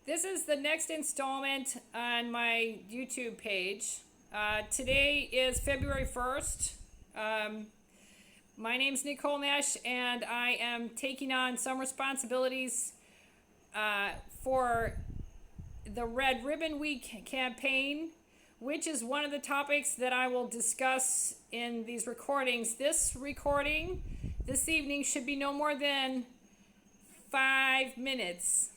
this is the next installment on my YouTube page. Today is February 1st. My name's Nicole Nash, and I am taking on some responsibilities for the Red Ribbon Week campaign, which is one of the topics that I will discuss in these recordings. This recording this evening should be no more than 5 minutes.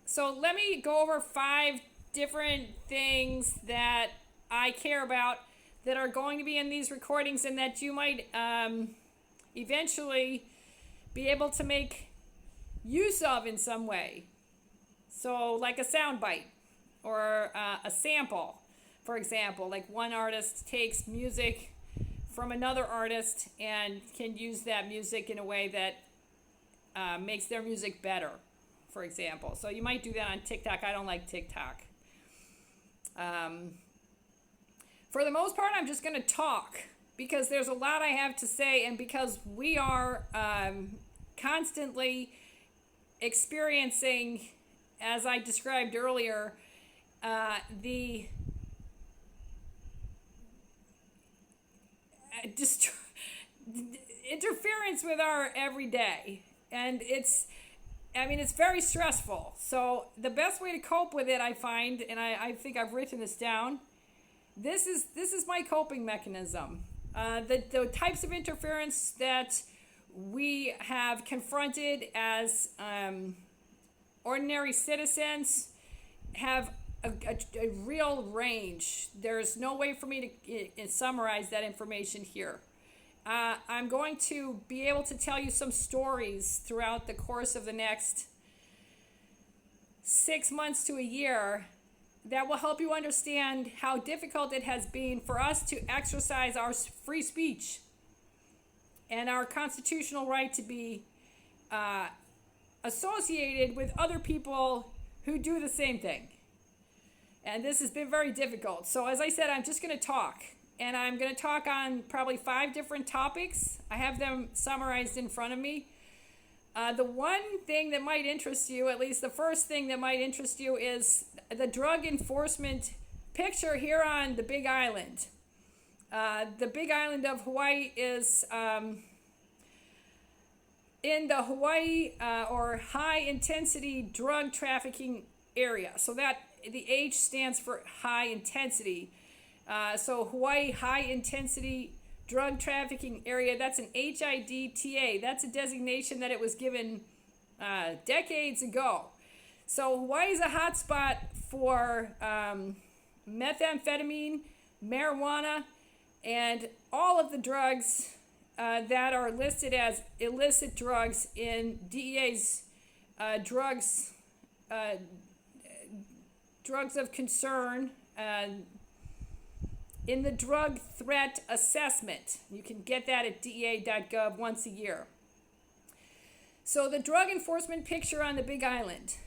So let me go over 5 different things that I care about that are going to be in these recordings and that you might eventually be able to make use of in some way. So like a soundbite or a sample, for example, like one artist takes music from another artist and can use that music in a way that makes their music better, for example. So you might do that on TikTok. I don't like TikTok. For the most part, I'm just going to talk because there's a lot I have to say, and because we are constantly experiencing, as I described earlier, the interference with our everyday, and it's very stressful. So the best way to cope with it, I find, and I think I've written this down, this is my coping mechanism. The types of interference that we have confronted as ordinary citizens have a real range. There's no way for me to summarize that information here. I'm going to be able to tell you some stories throughout the course of the next 6 months to a year that will help you understand how difficult it has been for us to exercise our free speech and our constitutional right to be associated with other people who do the same thing. And this has been very difficult. So as I said, I'm just going to talk. And I'm going to talk on probably 5 different topics. I have them summarized in front of me. The one thing that might interest you, at least the first thing that might interest you, is the drug enforcement picture here on the Big Island. The Big Island of Hawaii is in the Hawaii or high intensity drug trafficking area. So that the H stands for high intensity. So Hawaii High Intensity Drug Trafficking Area, that's an HIDTA. That's a designation that it was given decades ago. So Hawaii is a hotspot for methamphetamine, marijuana, and all of the drugs that are listed as illicit drugs in DEA's drugs of concern. In the drug threat assessment. You can get that at DEA.gov once a year. So the drug enforcement picture on the Big Island.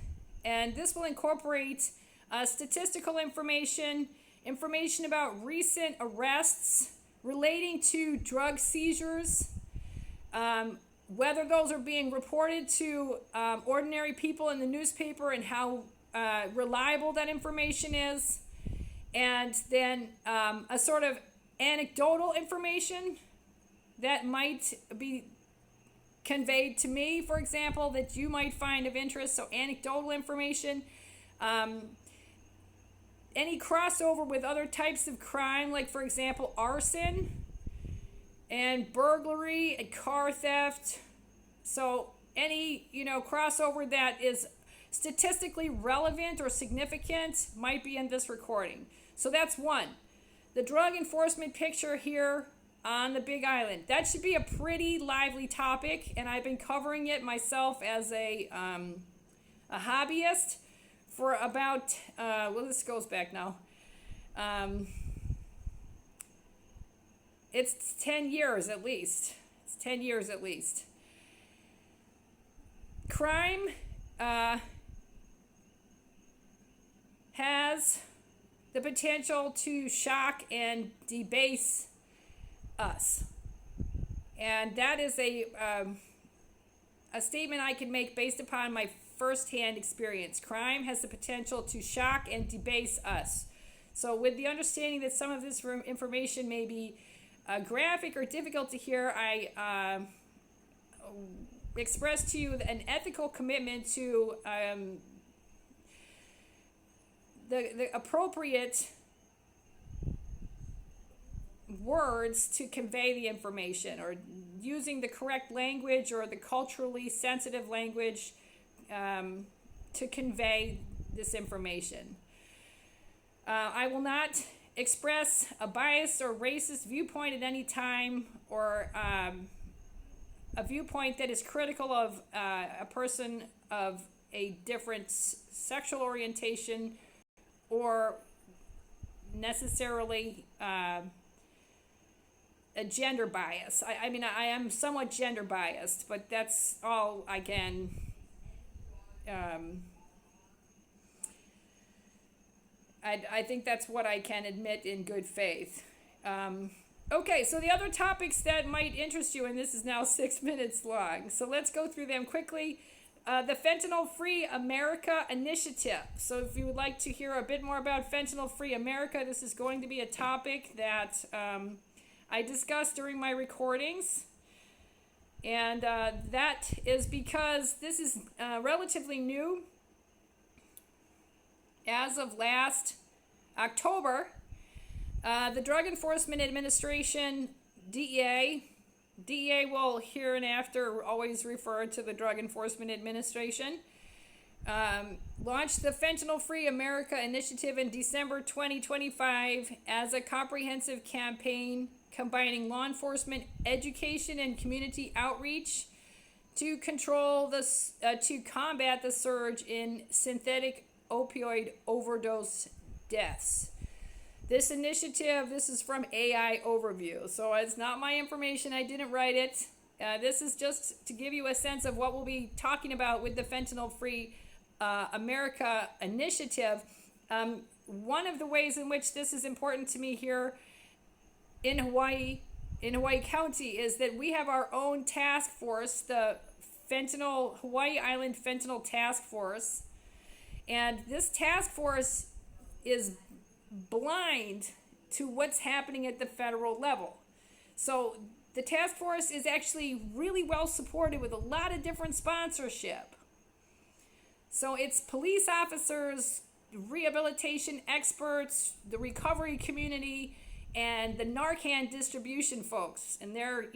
And this will incorporate statistical information about recent arrests relating to drug seizures, whether those are being reported to ordinary people in the newspaper and how reliable that information is. And then a sort of anecdotal information that might be conveyed to me, for example, that you might find of interest. So anecdotal information, any crossover with other types of crime, like for example arson and burglary and car theft. So any crossover that is statistically relevant or significant might be in this recording. So that's one. The drug enforcement picture here on the Big Island. That should be a pretty lively topic, and I've been covering it myself as a hobbyist for about, this goes back now. It's 10 years at least. It's 10 years at least. Crime has the potential to shock and debase us. And that is a statement I can make based upon my firsthand experience. Crime has the potential to shock and debase us. So with the understanding that some of this information may be graphic or difficult to hear, I express to you an ethical commitment to the appropriate words to convey the information, or using the correct language or the culturally sensitive language to convey this information. I will not express a biased or racist viewpoint at any time, or a viewpoint that is critical of a person of a different sexual orientation, or necessarily a gender bias. I mean, I am somewhat gender biased, but that's all I can I think that's what I can admit in good faith. Okay, so the other topics that might interest you, and this is now 6 minutes long, so let's go through them quickly. The Fentanyl Free America Initiative. So if you would like to hear a bit more about Fentanyl Free America, this is going to be a topic that I discussed during my recordings. And that is because this is relatively new. As of last October, the Drug Enforcement Administration, DEA will hereinafter always refer to the Drug Enforcement Administration, launched the Fentanyl Free America Initiative in December 2025 as a comprehensive campaign combining law enforcement, education, and community outreach to combat the surge in synthetic opioid overdose deaths. This initiative, this is from AI Overview, so it's not my information, I didn't write it. This is just to give you a sense of what we'll be talking about with the Fentanyl Free America Initiative. One of the ways in which this is important to me here in Hawaii County, is that we have our own task force, the Hawaii Island Fentanyl Task Force. And this task force is blind to what's happening at the federal level. So the task force is actually really well supported with a lot of different sponsorship. So it's police officers, rehabilitation experts, the recovery community, and the Narcan distribution folks. And they're,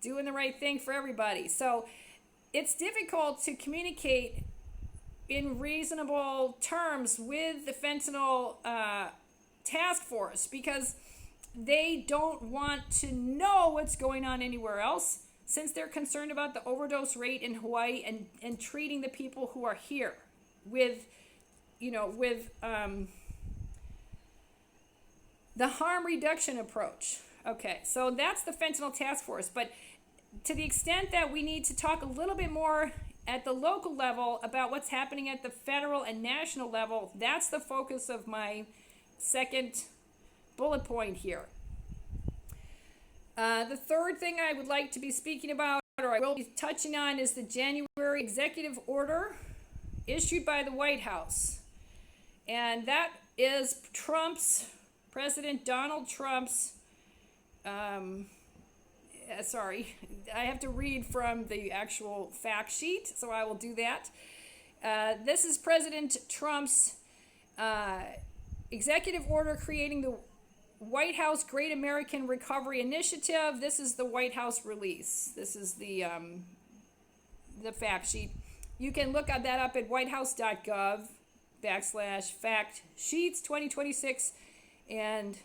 doing the right thing for everybody. So it's difficult to communicate in reasonable terms with the fentanyl task force, because they don't want to know what's going on anywhere else, since they're concerned about the overdose rate in Hawaii and treating the people who are here with the harm reduction approach. Okay, so that's the fentanyl task force. But to the extent that we need to talk a little bit more at the local level about what's happening at the federal and national level, that's the focus of my second bullet point here. The third thing I would like to be speaking about, or I will be touching on, is the January executive order issued by the White House. And that is President Donald Trump's, sorry, I have to read from the actual fact sheet, so I will do that. This is President Trump's executive order creating the White House Great American Recovery Initiative. This is the White House release. This is the fact sheet. You can look at that up at whitehouse.gov/fact sheets 2026. And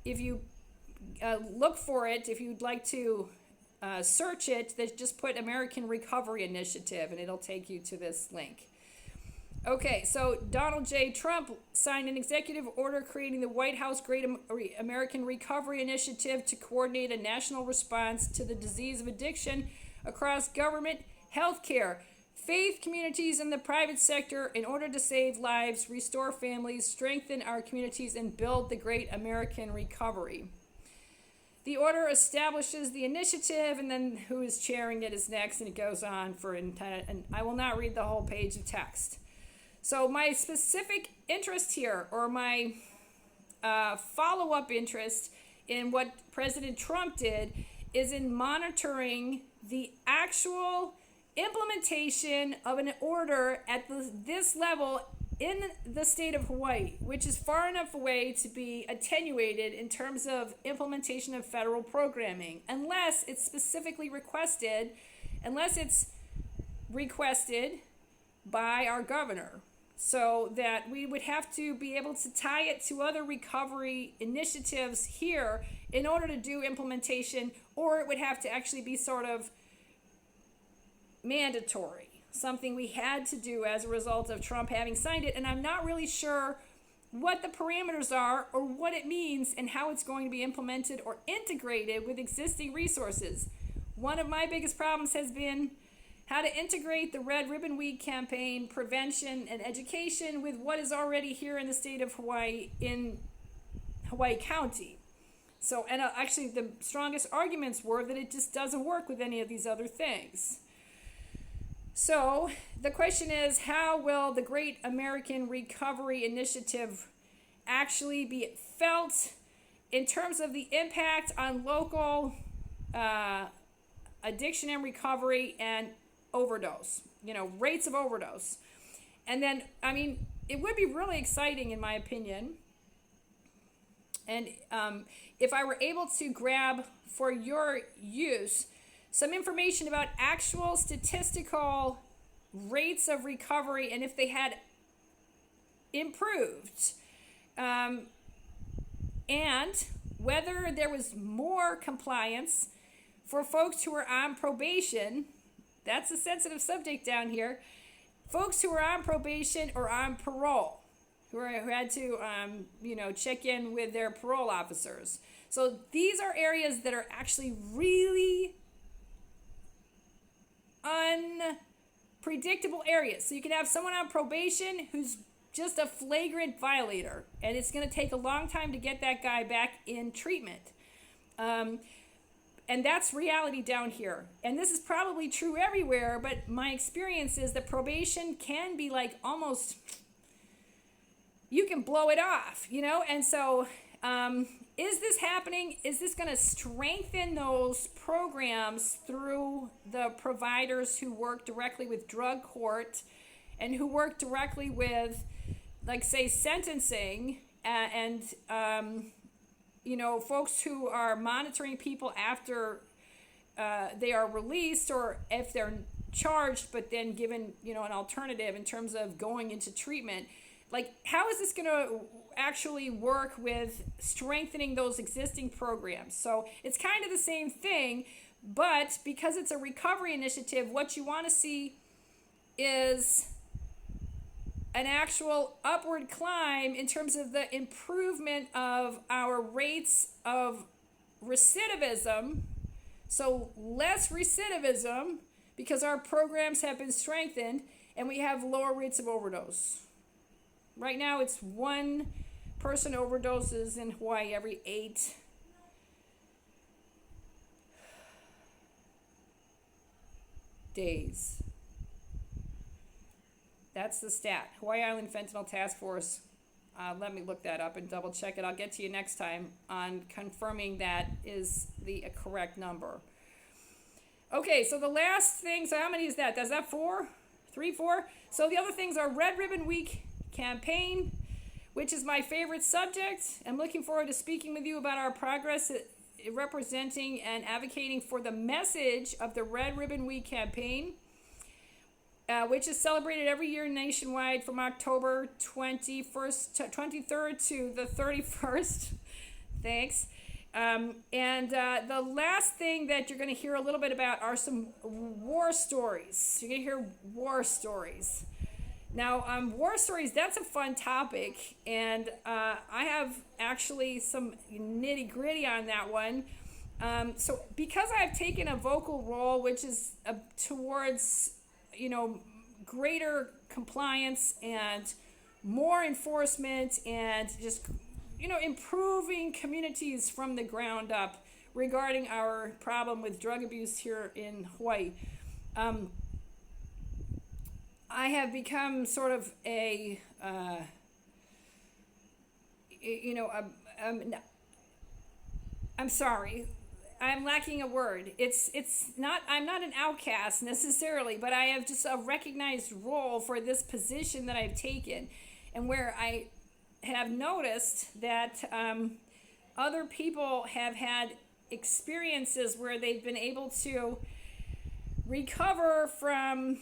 if you look for it, if you'd like to search it, just put American Recovery Initiative and it'll take you to this link. Okay, so Donald J. Trump signed an executive order creating the White House Great American Recovery Initiative to coordinate a national response to the disease of addiction across government, healthcare, faith communities, and the private sector in order to save lives, restore families, strengthen our communities, and build the great American recovery. the order establishes the initiative, and then who is chairing it is next, and it goes on for intent. And I will not read the whole page of text. So my specific interest here, or my follow-up interest in what President Trump did, is in monitoring the actual implementation of an order at this level in the state of Hawaii, which is far enough away to be attenuated in terms of implementation of federal programming, unless it's specifically requested, by our governor. So that we would have to be able to tie it to other recovery initiatives here in order to do implementation, or it would have to actually be sort of mandatory, something we had to do as a result of Trump having signed it. And I'm not really sure what the parameters are or what it means and how it's going to be implemented or integrated with existing resources. One of my biggest problems has been how to integrate the Red Ribbon Week campaign, prevention, and education with what is already here in the state of Hawaii, in Hawaii County. So, and actually the strongest arguments were that it just doesn't work with any of these other things. So the question is, how will the Great American Recovery Initiative actually be felt in terms of the impact on local addiction and recovery and overdose, rates of overdose? And then, it would be really exciting, in my opinion, and if I were able to grab for your use some information about actual statistical rates of recovery and if they had improved, and whether there was more compliance for folks who are on probation. That's a sensitive subject down here. Folks who are on probation or on parole, who had to, check in with their parole officers. So these are areas that are actually really unpredictable areas. So you can have someone on probation who's just a flagrant violator, and it's going to take a long time to get that guy back in treatment. And that's reality down here. And this is probably true everywhere, but my experience is that probation can be like almost, you can blow it off, And so is this happening? Is this going to strengthen those programs through the providers who work directly with drug court and who work directly with, like, say, sentencing and folks who are monitoring people after they are released, or if they're charged but then given, an alternative in terms of going into treatment? Like, how is this going to actually work with strengthening those existing programs? So it's kind of the same thing, but because it's a recovery initiative, what you want to see is an actual upward climb in terms of the improvement of our rates of recidivism. So less recidivism because our programs have been strengthened and we have lower rates of overdose. Right now it's 1 person overdoses in Hawaii every 8 days. That's the stat. Hawaii Island Fentanyl Task Force. Let me look that up and double check it. I'll get to you next time on confirming that is the correct number. Okay, so the last thing, so how many is that? Is that 4? 3, 4? So the other things are Red Ribbon Week campaign, which is my favorite subject. I'm looking forward to speaking with you about our progress representing and advocating for the message of the Red Ribbon Week campaign, which is celebrated every year nationwide from October 23rd to the 31st. Thanks. And the last thing that you're going to hear a little bit about are some war stories. You're going to hear war stories. Now, war stories, that's a fun topic, and I have actually some nitty-gritty on that one. So because I've taken a vocal role, which is towards, greater compliance and more enforcement and just, improving communities from the ground up, regarding our problem with drug abuse here in Hawaii. I have become sort of a, you know, I'm sorry, I'm lacking a word. It's not, I'm not an outcast necessarily, but I have just a recognized role for this position that I've taken, and where I have noticed that other people have had experiences where they've been able to recover from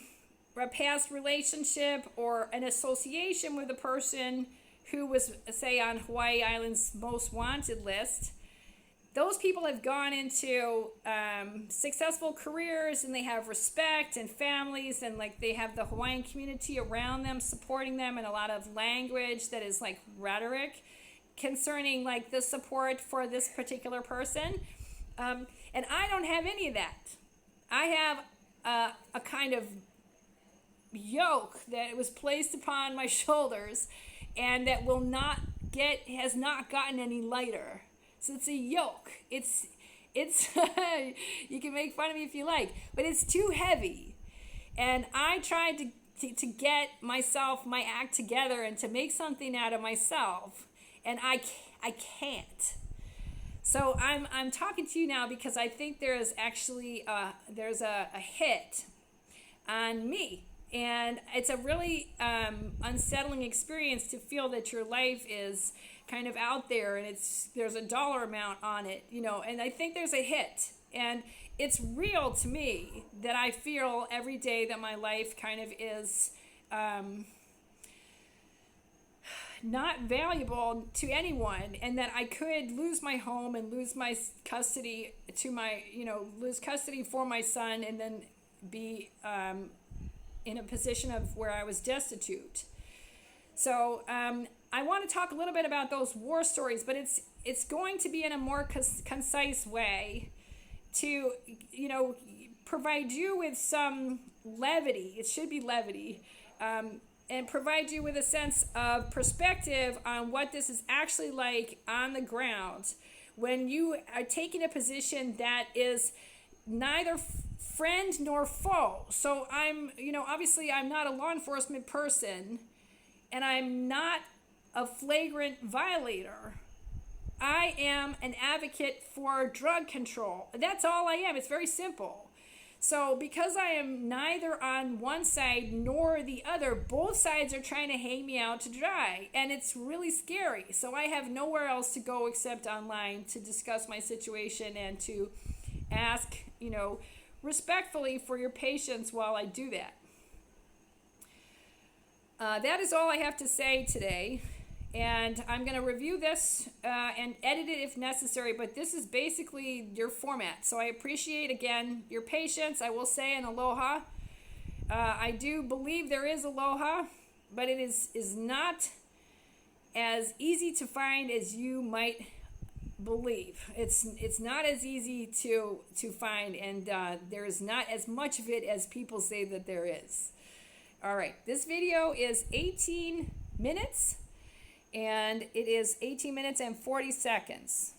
a past relationship or an association with a person who was, say, on Hawaii Island's most wanted list. Those people have gone into successful careers, and they have respect and families, and like they have the Hawaiian community around them supporting them, and a lot of language that is like rhetoric concerning like the support for this particular person. And I don't have any of that. I have a kind of yoke that was placed upon my shoulders, and that has not gotten any lighter. So it's a yoke. It's you can make fun of me if you like, but it's too heavy. And I tried to get myself, my act together, and to make something out of myself, and I can't. So I'm talking to you now because I think there is actually there's a hit on me. And it's a really unsettling experience to feel that your life is kind of out there, and there's a dollar amount on it, you know, and I think there's a hit. And it's real to me that I feel every day that my life kind of is not valuable to anyone, and that I could lose my home and lose my custody lose custody for my son, and then be in a position of where I was destitute. So I want to talk a little bit about those war stories, but it's going to be in a more concise way to, you know, provide you with some levity. It should be levity, and provide you with a sense of perspective on what this is actually like on the ground when you are taking a position that is neither friend nor foe. So obviously I'm not a law enforcement person, and I'm not a flagrant violator. I am an advocate for drug control. That's all I am. It's very simple. So because I am neither on one side nor the other, both sides are trying to hang me out to dry, and it's really scary. So I have nowhere else to go except online to discuss my situation and to ask, respectfully for your patience while I do that. That is all I have to say today. And I'm going to review this and edit it if necessary, but this is basically your format. So I appreciate, again, your patience. I will say an aloha. I do believe there is aloha, but it is not as easy to find as you might believe. It's not as easy to find, and there is not as much of it as people say that there is. All right, this video is 18 minutes. And it is 18 minutes and 40 seconds.